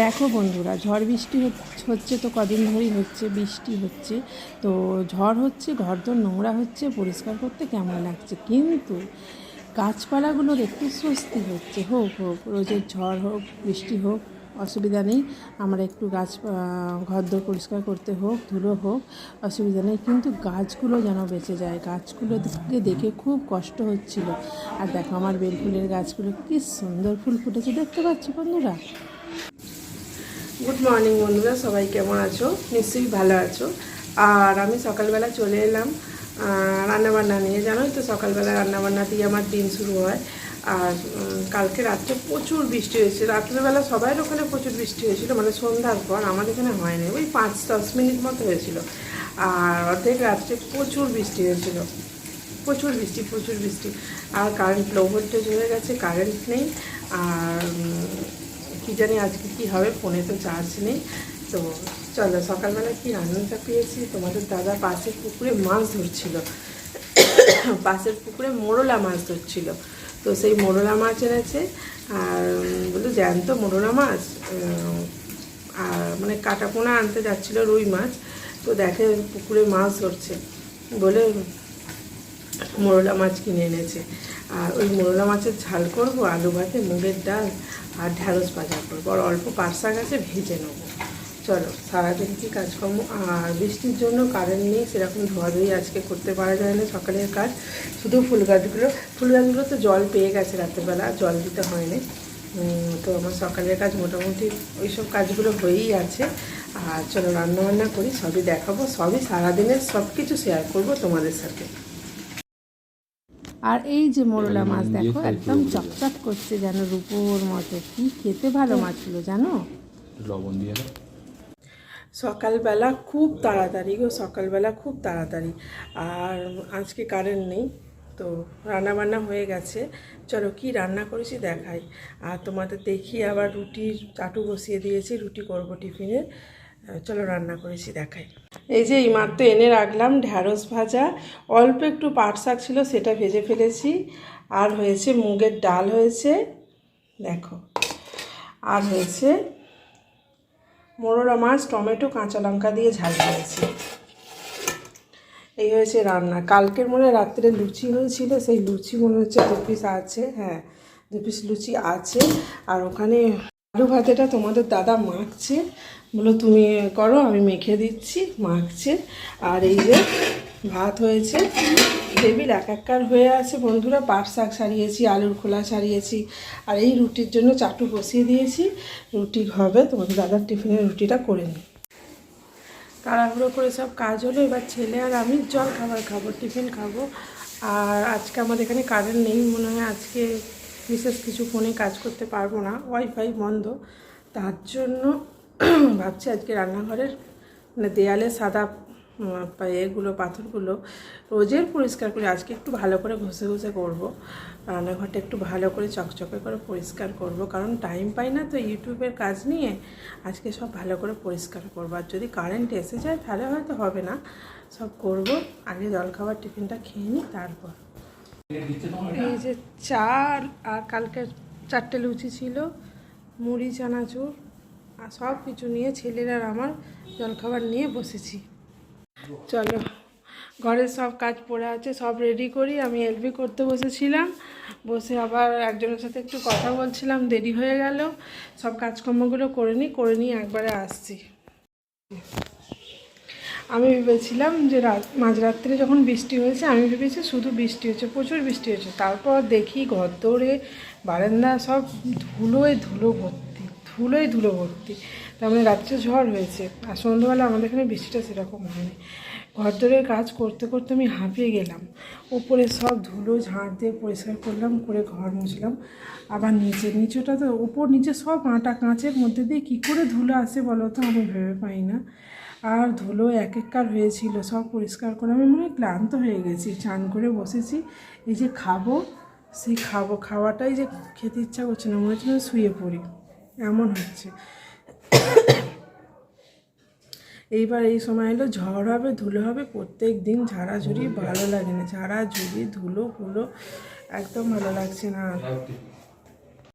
দেখো বন্ধুরা, ঝড় বৃষ্টি হচ্ছে তো কদিন ধরেই হচ্ছে, বৃষ্টি হচ্ছে তো ঝড় হচ্ছে, ঘরদোর নোংরা হচ্ছে, পরিষ্কার করতে কেমন লাগছে, কিন্তু গাছপালাগুলোর একটু স্বস্তি হচ্ছে। হোক হোক, রোজের ঝড় হোক বৃষ্টি হোক অসুবিধা নেই, আমরা একটু ঘরদোর পরিষ্কার করতে হোক, ধুলো হোক, অসুবিধা নেই, কিন্তু গাছগুলো যেন বেঁচে যায়। গাছগুলোকে দেখে খুব কষ্ট হচ্ছিল। আর দেখো আমার বেলফুলের গাছগুলো কি সুন্দর ফুল ফুটেছে, দেখতে পাচ্ছ বন্ধুরা। গুড মর্নিং বন্ধুরা, সবাই কেমন আছো? নিশ্চয়ই ভালো আছো। আর আমি সকালবেলা চলে এলাম রান্নাবান্না নিয়ে। জানোই তো সকালবেলা রান্নাবান্না দিয়ে আমার দিন শুরু হয়। আর কালকে রাত্রে প্রচুর বৃষ্টি হয়েছে। রাত্রেবেলা সবাই ওখানে প্রচুর বৃষ্টি হয়েছিল, মানে সন্ধ্যার পর। আমাদের এখানে হয়নি, ওই 5-10 মিনিট মতো হয়েছিল। আর অর্ধেক রাত্রে প্রচুর বৃষ্টি হয়েছিল, প্রচুর বৃষ্টি। আর কারেন্ট লো ভোল্টেজ হয়ে গেছে, কারেন্ট নেই। আর কী জানি আজকে কী হবে, ফোনে তো চার্জ নেই। তো চলো সকালবেলা কি রান্নাটা পেয়েছি। তোমাদের দাদা পাশের পুকুরে মাছ ধরছিল, পাশের পুকুরে মোরলা মাছ ধরছিল। তো সেই মোরলা মাছ এনেছে, আর বলে জ্যান্ত মোরলা মাছ। আর মানে কাটাপোনা আনতে যাচ্ছিলো রুই মাছ, তো দেখে পুকুরে মাছ ধরছে বলে মোরলা মাছ কিনে এনেছে। আর ওই মোরলা মাছের ঝাল করবো, আলু ভাতে, মুগের ডাল আর ঢ্যাঁড়স ভাজা করবো, আর অল্প পাট শাক আছে ভেজে নেবো। চলো সারাদিন কী কাজকর্ম। আর বৃষ্টির জন্য কারেন্ট নেই, সেরকম ধোয়াধুয়ি আজকে করতে পারা যায় না সকালের কাজ। শুধু ফুল গাছগুলো তো জল পেয়ে গেছে, রাত্রেবেলা জল দিতে হয়নি। তো আমার সকালের কাজ মোটামুটি ওইসব কাজগুলো হয়েই আছে। আর চলো রান্নাবান্না করি, সবই দেখাবো, সবই সারাদিনের সব কিছু শেয়ার করবো তোমাদের সাথে। আর এই যে মোরলা মাছ দেখো, একদম চকচক করছে যেন রূপোর মতো। কি খেতে ভালো মাছগুলো জানো। লবণ দিয়ে সকালবেলা খুব তাড়াতাড়ি গো, সকালবেলা খুব তাড়াতাড়ি। আর আজকে কারেন্ট নেই, তো রান্নাবান্না হয়ে গেছে। চলো কি রান্না করেছি দেখাই। আর তোমাদের দেখি, আবার রুটির চাটু বসিয়ে দিয়েছি, রুটি করবো টিফিনে। চলো রান্না করেছি দেখাই। এই যে এই মাত্র এনে রাখলাম ঢ্যাঁড়স ভাজা, অল্প একটু পাট শাক ছিল সেটা ভেজে ফেলেছি। আর হয়েছে মুগের ডাল হয়েছে দেখো, আর হয়েছে মোরলা মাছ টমেটো কাঁচা লঙ্কা দিয়ে ঝাল দিয়েছি। এই হয়েছে রান্না। কালকের মনে রাত্রে লুচি হয়েছিল, সেই লুচি মনে হচ্ছে 2 পিস আছে, হ্যাঁ 2 পিস লুচি আছে। আর ওখানে আলু ভাতেটা তোমাদের দাদা মাখছে, বলো তুমি করো আমি মেখে দিচ্ছি, মাখছে। আর এই যে ভাত হয়েছে, টেবিল একাকার হয়ে আছে বন্ধুরা। পাট শাক সারিয়েছি, আলুর খোলা সারিয়েছি, আর এই রুটির জন্য চাটু বসিয়ে দিয়েছি। রুটি হবে, তোমাদের দাদার টিফিনের রুটিটা করে নিই। তাড়াহুড়ো করে সব কাজ হলো, এবার ছেলে আর আমি জল খাবার খাবো, টিফিন খাবো। আর আজকে আমাদের এখানে কারেন্ট নেই, মনে হয় আজকে বিশেষ কিছু ফোনে কাজ করতে পারবো না, ওয়াইফাই বন্ধ। তার জন্য ভাবছি আজকে রান্নাঘরের মানে দেয়ালে সাদা এগুলো পাথরগুলো রোজের পরিষ্কার করে আজকে একটু ভালো করে ঘষে করবো। রান্নাঘরটা একটু ভালো করে চকচকে করে পরিষ্কার করব, কারণ টাইম পাই না তো ইউটিউবের কাজ নিয়ে। আজকে সব ভালো করে পরিষ্কার করবো, আর যদি কারেন্ট এসে যায় তাহলে হয়তো হবে না, সব করব। আগে জলখাবার টিফিনটা খেয়ে নিই, তারপর এই যে চার আর কালকে 4টে লুচি ছিল, মুড়ি চানাচুর আর সব কিছু নিয়ে ছেলের আর আমার জলখাবার নিয়ে বসেছি। চলো ঘরের সব কাজ পড়ে আছে, সব রেডি করি। আমি এলবি করতে বসেছিলাম, বসে আবার একজনের সাথে একটু কথা বলছিলাম, দেরি হয়ে গেল। সব কাজকর্মগুলো করে নিই একবারে আসছি। আমি ভেবেছিলাম যে মাঝরাত্রে যখন বৃষ্টি হয়েছে, আমি ভেবেছি শুধু বৃষ্টি হয়েছে, প্রচুর বৃষ্টি হয়েছে। তারপর দেখি ঘর দৌড়ে বারান্দা সব ধুলো ভর্তি। তার মানে রাত্রে ঝড় হয়েছে। আর সন্ধ্যাবেলা আমাদের এখানে বৃষ্টিটা সেরকম হয়নি। ঘর দৌড়ের কাজ করতে করতে আমি হাঁপিয়ে গেলাম। উপরে সব ধুলো ঝাড় দিয়ে পরিষ্কার করলাম, করে ঘর মুছলাম। আবার নিচেটা তো উপর নিচে সব আটা, কাঁচের মধ্যে দিয়ে কী করে ধুলো আসে বলো তো, আমি ভেবে পাই না। আর ধুলো একাকার হয়েছিল, সব পরিষ্কার করে আমি মনে হয় ক্লান্ত হয়ে গেছি। চান করে বসেছি, এই যে খাবো, সেই খাওয়াটাই যে খেতে ইচ্ছা করছে না, মনে হচ্ছে না শুয়ে পড়ি, এমন হচ্ছে। এইবার এই সময় এলো, ঝড় হবে, ধুলো হবে, প্রত্যেক দিন ঝাড়াঝুড়ি ভালো লাগে না, ঝাড়াঝুড়ি ধুলো একদম ভালো লাগছে না।